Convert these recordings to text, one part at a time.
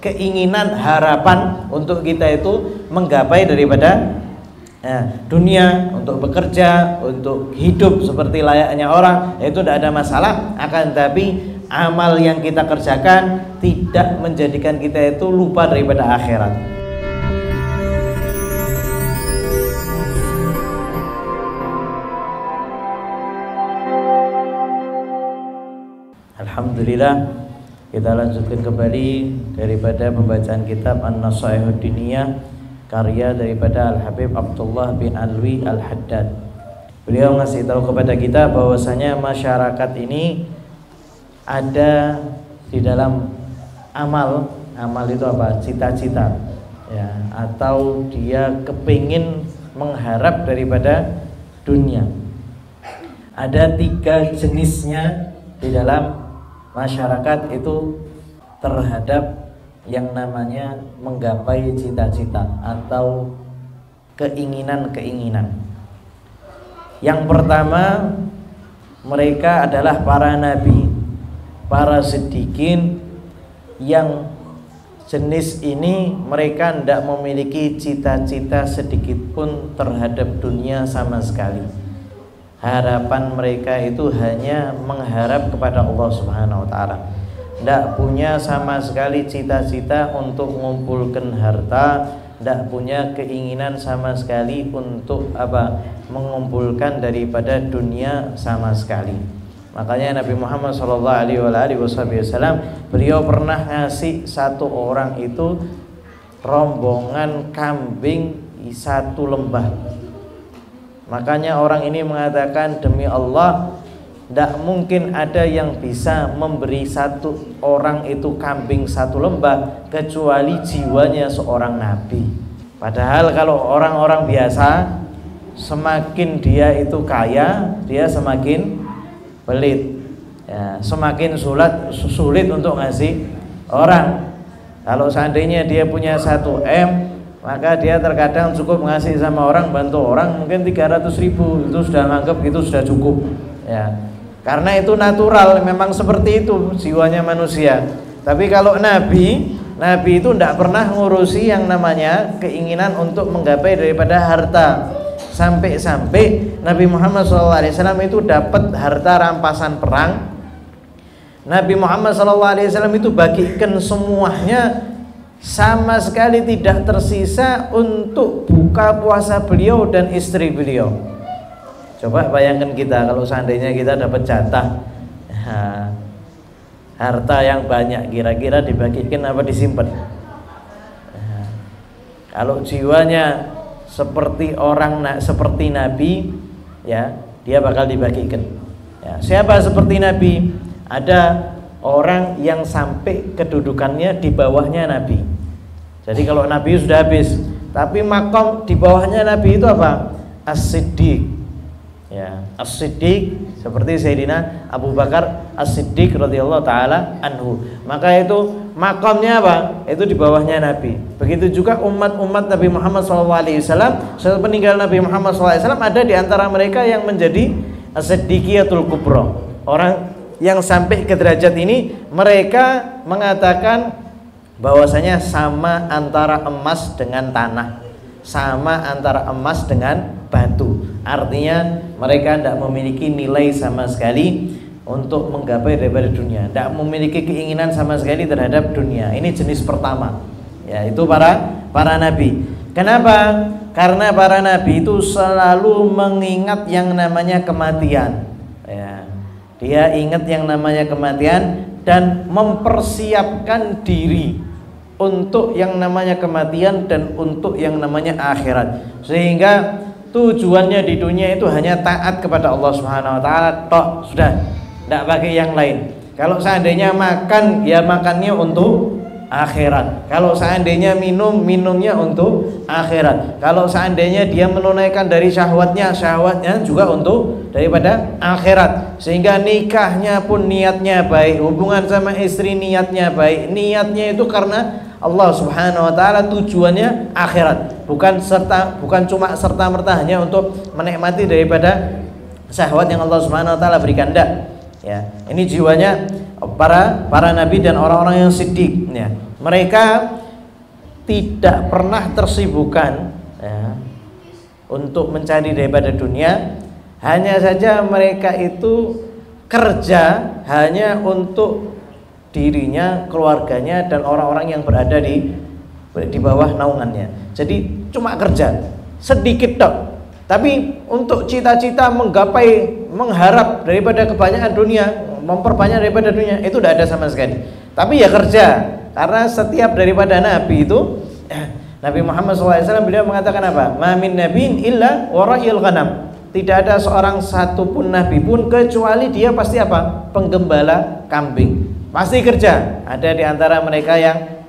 keinginan, harapan untuk kita itu menggapai daripada dunia, untuk bekerja, untuk hidup seperti layaknya orang, itu tidak ada masalah. Akan tetapi amal yang kita kerjakan tidak menjadikan kita itu lupa daripada akhirat. Alhamdulillah, kita lanjutkan kembali daripada pembacaan kitab An-Nasaihud Diniyah karya daripada Al-Habib Abdullah bin Alwi Al-Haddad. Beliau ngasih tahu kepada kita bahwasanya masyarakat ini ada di dalam amal itu apa? Cita-cita, ya, atau dia kepingin mengharap daripada dunia. Ada 3 jenisnya di dalam masyarakat itu terhadap yang namanya menggapai cita-cita atau keinginan-keinginan. Yang pertama, mereka adalah para nabi, para siddiqin, yang jenis ini mereka tidak memiliki cita-cita sedikit pun terhadap dunia sama sekali. Harapan mereka itu hanya mengharap kepada Allah Subhanahu wa taala. Tidak punya sama sekali cita-cita untuk mengumpulkan harta, tidak punya keinginan sama sekali untuk mengumpulkan daripada dunia sama sekali. Makanya Nabi Muhammad SAW beliau pernah ngasih satu orang itu rombongan kambing 1 lembah. Makanya orang ini mengatakan, demi Allah, tidak mungkin ada yang bisa memberi satu orang itu kambing 1 lembah kecuali jiwanya seorang nabi. Padahal kalau orang-orang biasa, semakin dia itu kaya, dia semakin pelit, ya, semakin sulit untuk ngasih orang. Kalau seandainya dia punya 1 M, maka dia terkadang cukup ngasih sama orang, bantu orang mungkin 300.000, itu sudah menganggap itu sudah cukup, ya. Karena itu natural, memang seperti itu jiwanya manusia. Tapi kalau nabi itu tidak pernah ngurusi yang namanya keinginan untuk menggapai daripada harta. Sampai-sampai Nabi Muhammad SAW itu dapat harta rampasan perang. Nabi Muhammad SAW itu bagikan semuanya, sama sekali tidak tersisa untuk buka puasa beliau dan istri beliau. Coba bayangkan kita kalau seandainya kita dapat jatah harta yang banyak, kira-kira dibagikan apa disimpan? Kalau jiwanya seperti seperti nabi, ya, dia bakal dibagikan, ya. Siapa seperti nabi? Ada orang yang sampai kedudukannya di bawahnya nabi. Jadi kalau nabi sudah habis, tapi makom di bawahnya nabi itu apa? As-Siddiq, ya, As-Siddiq, seperti Sayyidina Abu Bakar As-Siddiq radhiyallahu taala anhu. Maka itu makamnya apa? Itu di bawahnya nabi. Begitu juga umat-umat Nabi Muhammad SAW. Setelah peninggalan Nabi Muhammad SAW, ada di antara mereka yang menjadi As-Siddiqiyatul Kubra. Orang yang sampai ke derajat ini, mereka mengatakan bahwasanya sama antara emas dengan tanah, sama antara emas dengan batu. Artinya mereka tidak memiliki nilai sama sekali untuk menggapai daripada dunia, tidak memiliki keinginan sama sekali terhadap dunia. Ini jenis pertama, ya, itu para nabi. Kenapa? Karena para nabi itu selalu mengingat yang namanya kematian, ya. Dia ingat yang namanya kematian dan mempersiapkan diri untuk yang namanya kematian dan untuk yang namanya akhirat. Sehingga tujuannya di dunia itu hanya taat kepada Allah Subhanahu wa taala tok, sudah, tidak pakai yang lain. Kalau seandainya makan, ya makannya untuk akhirat. Kalau seandainya minum, minumnya untuk akhirat. Kalau seandainya dia menunaikan dari syahwatnya, syahwatnya juga untuk daripada akhirat. Sehingga nikahnya pun niatnya baik, hubungan sama istri niatnya baik. Niatnya itu karena Allah Subhanahu wa taala, tujuannya akhirat. Bukan cuma serta-merta hanya untuk menikmati daripada syahwat yang Allah Subhanahu wa taala berikan, enggak. Ya, ini jiwanya para nabi dan orang-orang yang siddiq, ya. mereka tidak pernah tersibukkan ya, untuk mencari daripada dunia. Hanya saja mereka itu kerja hanya untuk dirinya, keluarganya, dan orang-orang yang berada di bawah naungannya. Jadi cuma kerja sedikit tok, tapi untuk cita-cita menggapai, mengharap daripada kebanyakan dunia, memperbanyak daripada dunia, itu tidak ada sama sekali. Tapi ya kerja, karena setiap daripada nabi itu Nabi Muhammad SAW beliau mengatakan apa? Ma min nabiin illa wara'il ghanam. Tidak ada seorang satupun nabi pun kecuali dia pasti apa? Penggembala kambing. Pasti kerja. Ada di antara mereka yang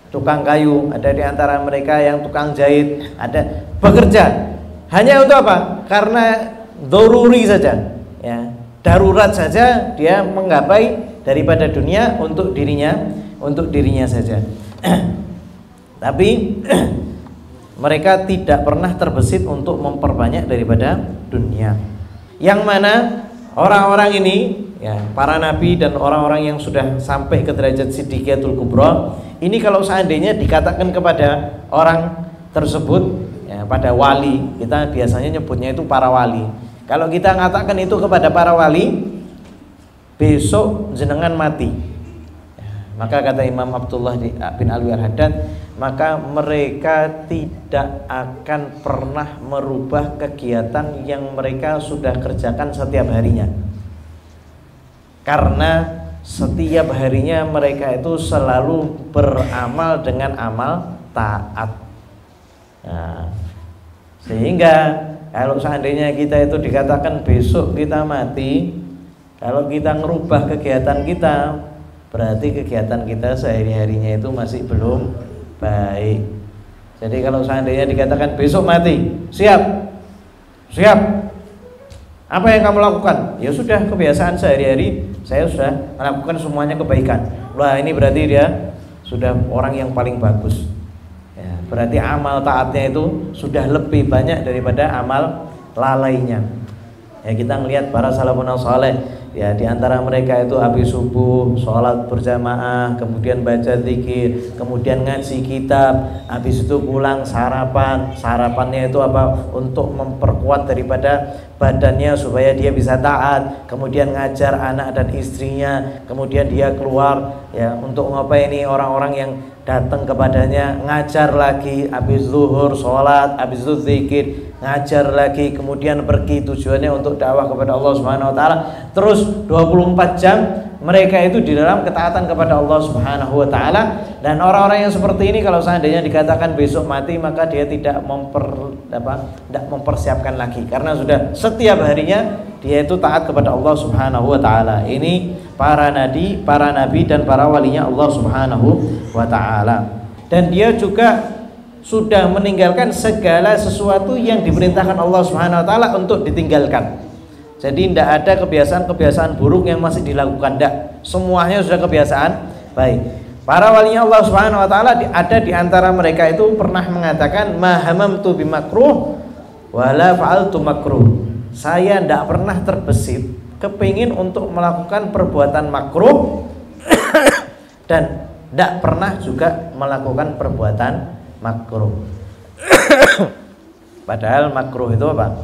tukang kayu, ada di antara mereka yang tukang jahit, ada bekerja. Hanya untuk apa? Karena doruri saja, ya, darurat saja dia menggapai daripada dunia untuk dirinya saja. Tapi mereka tidak pernah terbesit untuk memperbanyak daripada dunia. Yang mana orang-orang ini, ya, para nabi dan orang-orang yang sudah sampai ke derajat Siddiqiyatul Kubra, ini kalau seandainya dikatakan kepada orang tersebut, ya, pada wali, kita biasanya nyebutnya itu para wali. Kalau kita mengatakan itu kepada para wali, besok jenengan mati, maka kata Imam Abdullah bin Alwi Al-Haddad, maka mereka tidak akan pernah merubah kegiatan yang mereka sudah kerjakan setiap harinya, karena setiap harinya mereka itu selalu beramal dengan amal taat. Nah, sehingga kalau seandainya kita itu dikatakan besok kita mati, kalau kita ngerubah kegiatan kita, berarti kegiatan kita sehari-harinya itu masih belum baik. Jadi kalau seandainya dikatakan besok mati, siap, apa yang kamu lakukan? Ya sudah, kebiasaan sehari-hari saya sudah melakukan semuanya kebaikan. Wah, ini berarti dia sudah orang yang paling bagus, ya, berarti amal taatnya itu sudah lebih banyak daripada amal lalainya. Ya, kita melihat para salafun saleh, ya, di antara mereka itu habis subuh sholat berjamaah, kemudian baca zikir, kemudian ngaji kitab, habis itu pulang sarapannya itu apa? Untuk memperkuat daripada badannya supaya dia bisa taat, kemudian ngajar anak dan istrinya, kemudian dia keluar, ya, untuk ngapain ini orang-orang yang datang kepadanya, ngajar lagi, habis zuhur sholat, habis itu zikir, ngajar lagi, kemudian pergi, tujuannya untuk dakwah kepada Allah Subhanahu wa taala. Terus 24 jam mereka itu di dalam ketaatan kepada Allah Subhanahu wa taala. Dan orang-orang yang seperti ini kalau seandainya dikatakan besok mati, maka dia tidak mempersiapkan lagi, karena sudah setiap harinya dia itu taat kepada Allah Subhanahu wa taala. Ini para nabi dan para walinya Allah Subhanahu wa taala. Dan dia juga sudah meninggalkan segala sesuatu yang diperintahkan Allah Subhanahu wa taala untuk ditinggalkan. Jadi tidak ada kebiasaan-kebiasaan buruk yang masih dilakukan, tidak. Semuanya sudah kebiasaan baik. Para walinya Allah Subhanahu wa taala ada di antara mereka itu pernah mengatakan, ma hamamtu bimakruh wala fa'altu makruh. Saya tidak pernah terbesit kepingin untuk melakukan perbuatan makruh dan tidak pernah juga melakukan perbuatan makruh. Padahal makruh itu apa?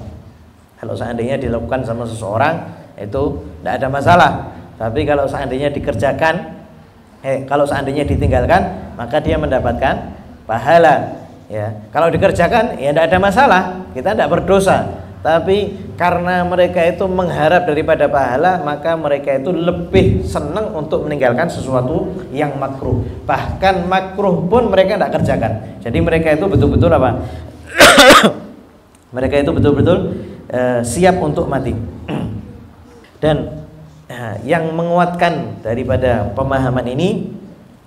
Kalau seandainya dilakukan sama seseorang itu tidak ada masalah. Tapi kalau seandainya dikerjakan, kalau seandainya ditinggalkan, maka dia mendapatkan pahala. Ya, kalau dikerjakan ya tidak ada masalah, kita tidak berdosa. Tapi karena mereka itu mengharap daripada pahala, maka mereka itu lebih senang untuk meninggalkan sesuatu yang makruh. Bahkan makruh pun mereka tidak kerjakan. Jadi mereka itu betul-betul apa? Mereka itu betul-betul siap untuk mati. Dan yang menguatkan daripada pemahaman ini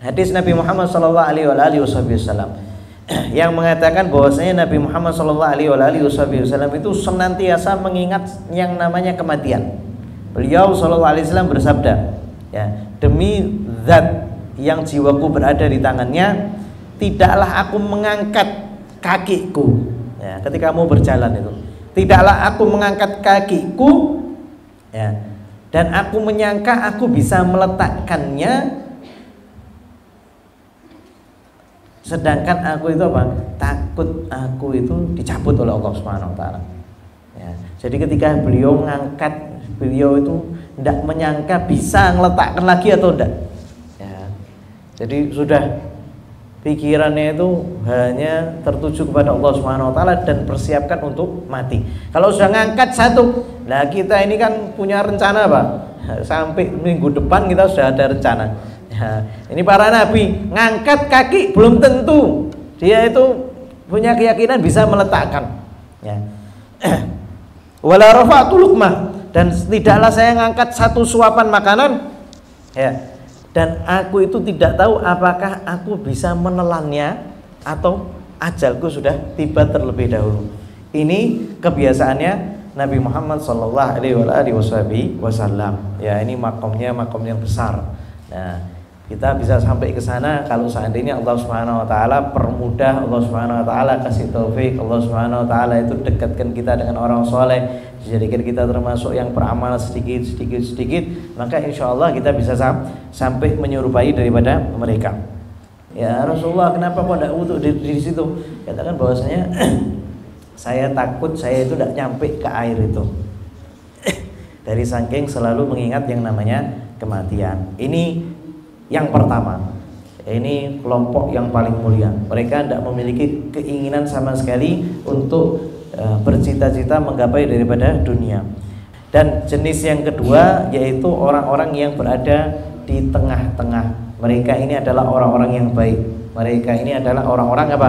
hadis Nabi Muhammad SAW yang mengatakan bahwasanya Nabi Muhammad SAW itu senantiasa mengingat yang namanya kematian. Beliau SAW bersabda, ya, demi zat yang jiwaku berada di tangannya, tidaklah aku mengangkat kakiku, ya, ketika mau berjalan itu, tidaklah aku mengangkat kakiku, ya, dan aku menyangka aku bisa meletakkannya Sedangkan aku itu apa? Takut aku itu dicabut oleh Allah Subhanahu wa taala. Ya. Jadi ketika beliau ngangkat, beliau itu tidak menyangka bisa ngeletakkan lagi atau tidak. Ya. Jadi sudah pikirannya itu hanya tertuju kepada Allah Subhanahu wa taala dan persiapkan untuk mati. Kalau sudah ngangkat satu, nah kita ini kan punya rencana Pak. Sampai minggu depan kita sudah ada rencana. Ya, ini para nabi ngangkat kaki belum tentu dia itu punya keyakinan bisa meletakkan. Ya. Wala rafa'tu luqmah, dan tidaklah saya ngangkat satu suapan makanan. Ya. Dan aku itu tidak tahu apakah aku bisa menelannya atau ajalku sudah tiba terlebih dahulu. Ini kebiasaannya Nabi Muhammad sallallahu alaihi wasallam. Ya, ini makomnya makom yang besar. Nah, kita bisa sampai ke sana kalau seandainya Allah Subhanahu wa taala permudah, Allah Subhanahu wa taala kasih taufik, Allah Subhanahu wa taala itu dekatkan kita dengan orang soleh, dijadikan kita termasuk yang beramal sedikit, maka insya Allah kita bisa sampai menyerupai daripada mereka. Ya Rasulullah, kenapa kok tidak wudhu di situ? Katakan bahwasanya saya takut saya itu tidak nyampe ke air itu. Dari saking selalu mengingat yang namanya kematian. Ini yang pertama, ini kelompok yang paling mulia. Mereka tidak memiliki keinginan sama sekali untuk bercita-cita menggapai daripada dunia. Dan jenis yang kedua yaitu orang-orang yang berada di tengah-tengah. Mereka ini adalah orang-orang yang baik. Mereka ini adalah orang-orang apa?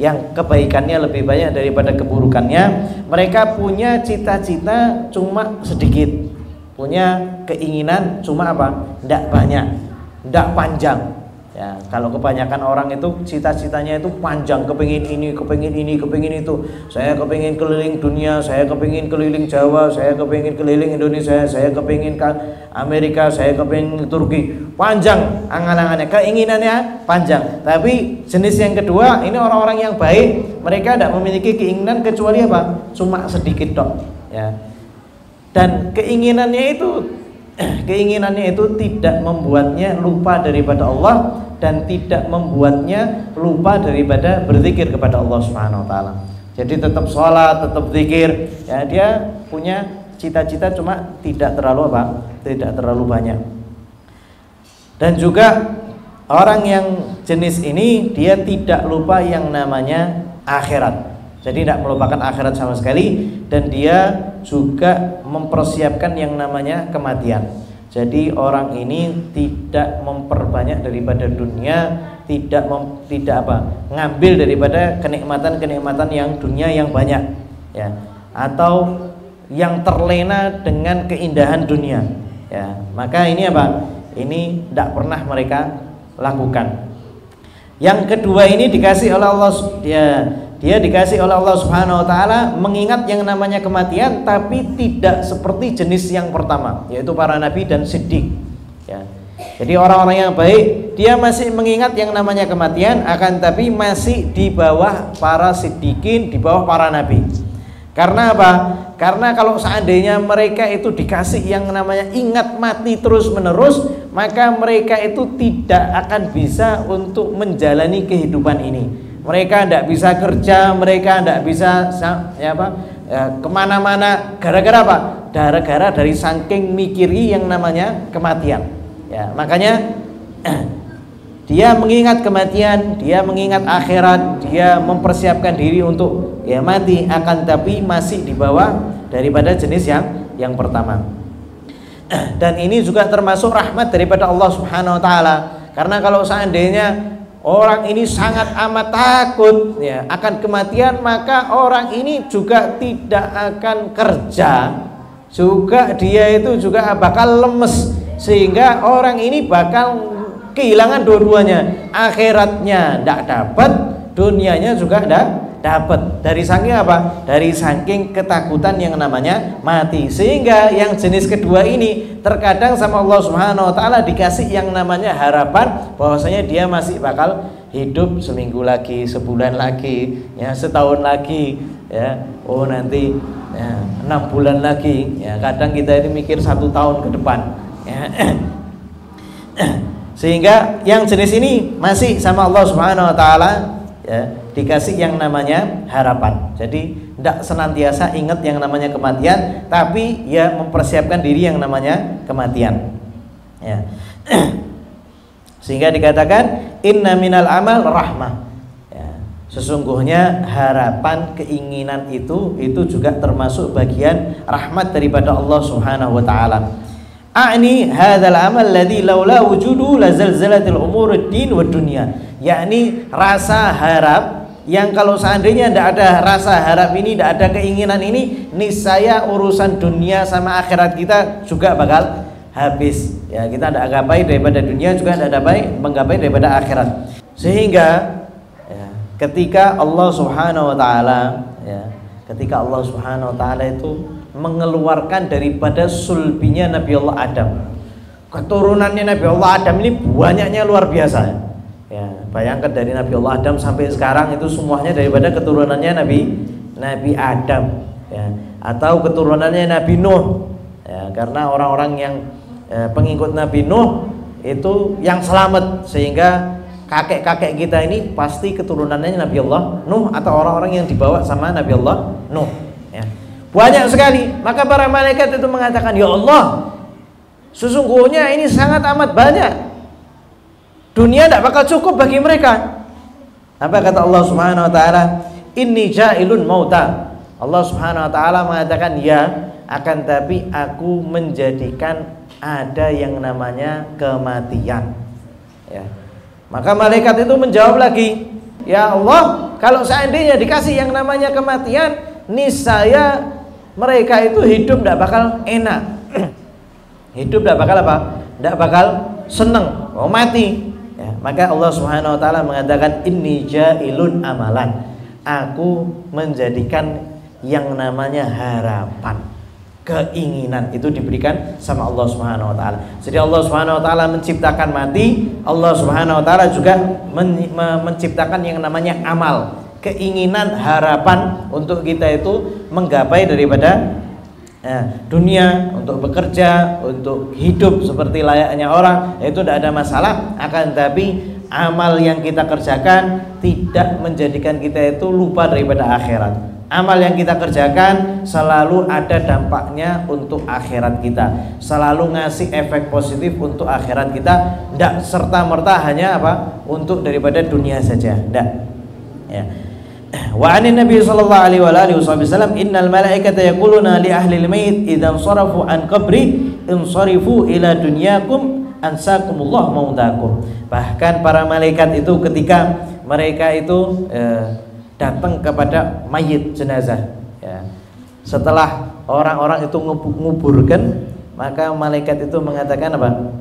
Yang kebaikannya lebih banyak daripada keburukannya. Mereka punya cita-cita cuma sedikit, punya keinginan cuma apa? Tidak banyak, tidak panjang. Ya, kalau kebanyakan orang itu cita-citanya itu panjang, kepingin ini, kepingin itu. Saya kepingin keliling dunia, saya kepingin keliling Jawa, saya kepingin keliling Indonesia, saya kepingin ke Amerika, saya kepingin Turki. Panjang angan-angannya, keinginannya panjang. Tapi jenis yang kedua ini orang-orang yang baik, mereka tidak memiliki keinginan kecuali apa? Cuma sedikit dok. Ya. Dan keinginannya itu tidak membuatnya lupa daripada Allah dan tidak membuatnya lupa daripada berzikir kepada Allah Subhanahu wa taala. Jadi tetap sholat, tetap zikir. Ya, dia punya cita-cita cuma tidak terlalu apa? Tidak terlalu banyak. Dan juga orang yang jenis ini dia tidak lupa yang namanya akhirat. Jadi tidak melupakan akhirat sama sekali, dan dia juga mempersiapkan yang namanya kematian. Jadi orang ini tidak memperbanyak daripada dunia, tidak ngambil daripada kenikmatan-kenikmatan yang dunia yang banyak, ya, atau yang terlena dengan keindahan dunia, ya. Maka ini apa? Ini tidak pernah mereka lakukan. Yang kedua ini dikasih oleh Allah, dia dikasih oleh Allah Subhanahu wa taala mengingat yang namanya kematian, tapi tidak seperti jenis yang pertama, yaitu para nabi dan siddiq. Ya. Jadi orang-orang yang baik dia masih mengingat yang namanya kematian, akan tapi masih di bawah para siddiqin, di bawah para nabi. Karena apa? Karena kalau seandainya mereka itu dikasih yang namanya ingat mati terus menerus, maka mereka itu tidak akan bisa untuk menjalani kehidupan ini. Mereka tidak bisa kerja, mereka tidak bisa kemana-mana. Gara-gara apa? Gara-gara dari saking mikiri yang namanya kematian. Ya, makanya dia mengingat kematian, dia mengingat akhirat, dia mempersiapkan diri untuk ya mati, akan tapi masih di bawah daripada jenis yang pertama. Dan ini juga termasuk rahmat daripada Allah Subhanahu wa taala. Karena kalau seandainya orang ini sangat amat takut ya akan kematian, maka orang ini juga tidak akan kerja, juga dia itu juga bakal lemes, sehingga orang ini bakal kehilangan dua-duanya, akhiratnya tidak dapat, dunianya juga tidak dapat. Dari saking apa? Dari saking ketakutan yang namanya mati. Sehingga yang jenis kedua ini terkadang sama Allah Subhanahu wa taala dikasih yang namanya harapan bahwasanya dia masih bakal hidup seminggu lagi, sebulan lagi, ya, setahun lagi, ya. Oh nanti ya, 6 bulan lagi, ya. Kadang kita ini mikir 1 tahun ke depan, ya. Sehingga yang jenis ini masih sama Allah Subhanahu wa taala ya, dikasih yang namanya harapan. Jadi tidak senantiasa ingat yang namanya kematian, tapi ya mempersiapkan diri yang namanya kematian. Ya. Sehingga dikatakan inna minal amal rahmah. Ya. Sesungguhnya harapan, keinginan itu juga termasuk bagian rahmat daripada Allah Subhanahu wa taala. A'ni hadzal amal ladzi laula wujudu lazalzalatil umuruddin wad dunya. Yakni rasa harap yang kalau seandainya tidak ada rasa harap ini, tidak ada keinginan ini, niscaya urusan dunia sama akhirat kita juga bakal habis. Ya, kita tidak gapai daripada dunia, juga tidak menggapai daripada akhirat. Sehingga ya, ketika Allah Subhanahu wa taala ya, ketika Allah Subhanahu wa taala itu mengeluarkan daripada sulbinya Nabi Allah Adam, keturunannya Nabi Allah Adam ini banyaknya luar biasa. Ya, bayangkan dari Nabi Allah Adam sampai sekarang itu semuanya daripada keturunannya Nabi Adam ya, atau keturunannya Nabi Nuh ya, karena orang-orang yang pengikut Nabi Nuh itu yang selamat, sehingga kakek-kakek kita ini pasti keturunannya Nabi Allah Nuh atau orang-orang yang dibawa sama Nabi Allah Nuh ya. Banyak sekali. Maka para malaikat itu mengatakan, ya Allah, sesungguhnya ini sangat amat banyak, dunia tidak bakal cukup bagi mereka. Apa kata Allah Subhanahu wa taala? Inni ja'ilun mauta. Allah Subhanahu wa taala mengatakan, ya, akan tapi aku menjadikan ada yang namanya kematian ya. Maka malaikat itu menjawab lagi, ya Allah, kalau seandainya dikasih yang namanya kematian, niscaya mereka itu hidup tidak bakal enak. Hidup tidak bakal apa? Tidak bakal seneng, mau mati ya. Maka Allah Subhanahu wa taala mengatakan, inni ja'ilun amalan, aku menjadikan yang namanya harapan, keinginan itu diberikan sama Allah Subhanahu wa taala. Jadi Allah Subhanahu wa taala menciptakan mati, Allah Subhanahu wa taala juga menciptakan yang namanya amal, keinginan, harapan untuk kita itu menggapai daripada dunia, untuk bekerja, untuk hidup seperti layaknya orang, itu tidak ada masalah. Akan tapi amal yang kita kerjakan tidak menjadikan kita itu lupa daripada akhirat. Amal yang kita kerjakan selalu ada dampaknya untuk akhirat kita, selalu ngasih efek positif untuk akhirat kita, tidak serta-merta hanya apa untuk daripada dunia saja, tidak ya. Wa anin Nabi sallallahu alaihi wasallam, innal malaikata yaquluna li ahli al-mayit idza sarafu an qabri insarifu ila dunyakum ansakumullah mautakum. Bahkan para malaikat itu ketika mereka itu datang kepada mayit, jenazah ya. Setelah orang-orang itu nguburkan, maka malaikat itu mengatakan apa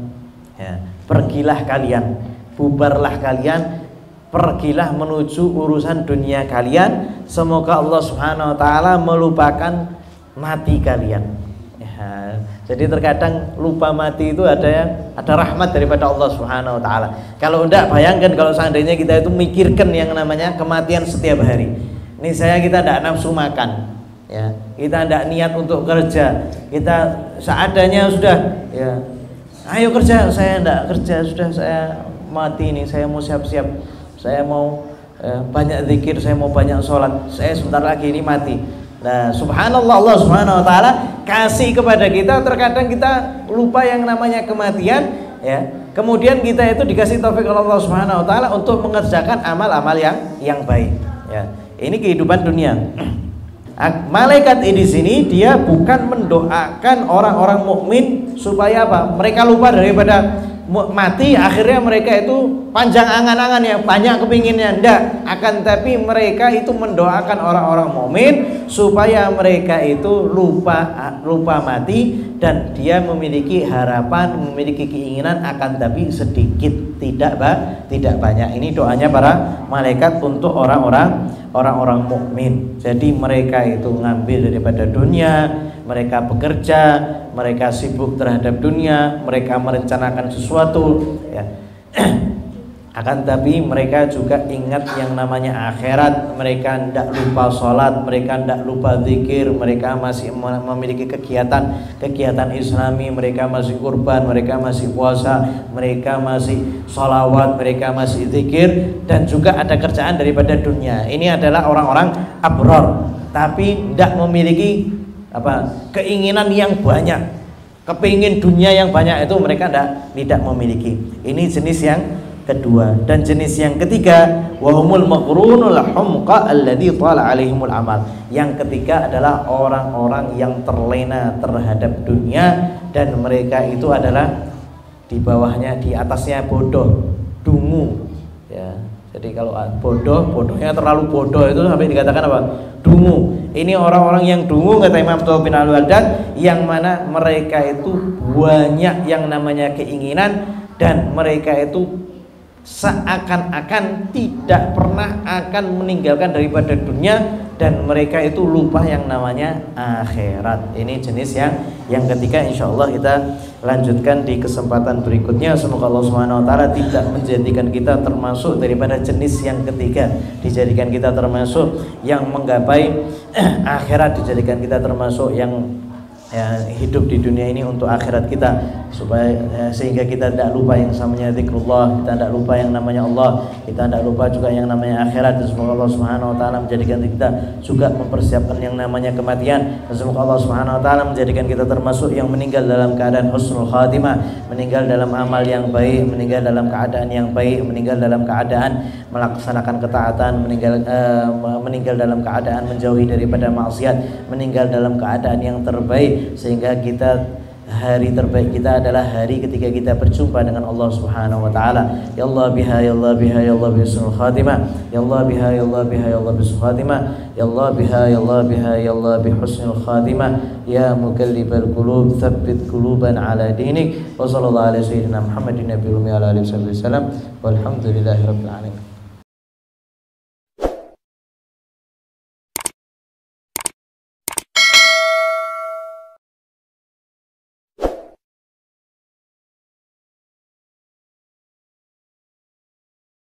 ya, pergilah kalian, bubarlah kalian, pergilah menuju urusan dunia kalian, semoga Allah Subhanahu wa taala melupakan mati kalian ya. Jadi terkadang lupa mati itu ada rahmat daripada Allah Subhanahu wa taala. Kalau enggak, bayangkan kalau seandainya kita itu mikirkan yang namanya kematian setiap hari. Ini saya kita tidak nafsu makan ya. Kita tidak niat untuk kerja. Kita seadanya sudah ya. Ayo kerja, saya tidak kerja, sudah saya mati ini, saya mau siap-siap. Saya mau banyak zikir, saya mau banyak sholat, saya sebentar lagi ini mati. Nah, subhanallah, Allah Subhanahu wa taala kasih kepada kita, terkadang kita lupa yang namanya kematian ya. Kemudian kita itu dikasih taufik oleh Allah Subhanahu wa taala untuk mengerjakan amal-amal yang baik ya. Ini kehidupan dunia. Malaikat di sini dia bukan mendoakan orang-orang mukmin supaya apa? Mereka lupa daripada mati, akhirnya mereka itu panjang angan-angannya, banyak kepinginnya, enggak. Akan tapi mereka itu mendoakan orang-orang mukmin supaya mereka itu lupa mati, dan dia memiliki harapan, memiliki keinginan, akan tapi sedikit, tidak banyak. Ini doanya para malaikat untuk orang-orang mukmin. Jadi mereka itu ngambil daripada dunia, mereka bekerja, mereka sibuk terhadap dunia, mereka merencanakan sesuatu ya. Akan tapi mereka juga ingat yang namanya akhirat. Mereka tidak lupa sholat, mereka tidak lupa zikir, mereka masih memiliki kegiatan islami, mereka masih kurban, mereka masih puasa, mereka masih sholawat, mereka masih zikir, dan juga ada kerjaan daripada dunia. Ini adalah orang-orang abror, tapi tidak memiliki keinginan yang banyak, kepingin dunia yang banyak, itu mereka tidak memiliki. Ini jenis yang kedua. Dan jenis yang ketiga, wahumul maqrunul humqa alladzi tala alaihimul amal. Yang ketiga adalah orang-orang yang terlena terhadap dunia, dan mereka itu adalah di bawahnya, di atasnya bodoh, dungu, ya. Jadi kalau bodohnya terlalu bodoh itu sampai dikatakan apa? Dungu. Ini orang-orang yang dungu, kata Imam Thaw bin Al-Wadad, yang mana mereka itu banyak yang namanya keinginan, dan mereka itu seakan-akan tidak pernah akan meninggalkan daripada dunia, dan mereka itu lupa yang namanya akhirat. Ini jenis yang ketiga. Insyaallah kita lanjutkan di kesempatan berikutnya. Semoga Allah Subhanahu wa taala tidak menjadikan kita termasuk daripada jenis yang ketiga, dijadikan kita termasuk yang menggapai akhirat, dijadikan kita termasuk yang hidup di dunia ini untuk akhirat kita, supaya sehingga kita tidak lupa yang namanya zikrullah, kita tidak lupa yang namanya Allah, kita tidak lupa juga yang namanya akhirat. Dan semoga Allah Subhanahu wa taala menjadikan kita juga mempersiapkan yang namanya kematian. Dan semoga Allah Subhanahu wa taala menjadikan kita termasuk yang meninggal dalam keadaan husnul khatimah, meninggal dalam amal yang baik, meninggal dalam keadaan yang baik, meninggal dalam keadaan melaksanakan ketaatan, meninggal dalam keadaan menjauhi daripada maksiat, meninggal dalam keadaan yang terbaik, sehingga hari terbaik kita adalah hari ketika kita berjumpa dengan Allah Subhanahu wa taala. Ya Allah biha, ya Allah biha, ya Allah bismil khatimah. Ya Allah biha, ya Allah biha, ya Allah bismil khatimah. Ya Allah biha, ya Allah biha, ya Allah bihusnil khatimah. Ya mukallibal qulub, tsabbit quluban ala dinik. Wa sallallahu alaihi sayyidina Muhammadin nabiyil ummi ala alihi wasallam. Walhamdulillahirabbil alamin.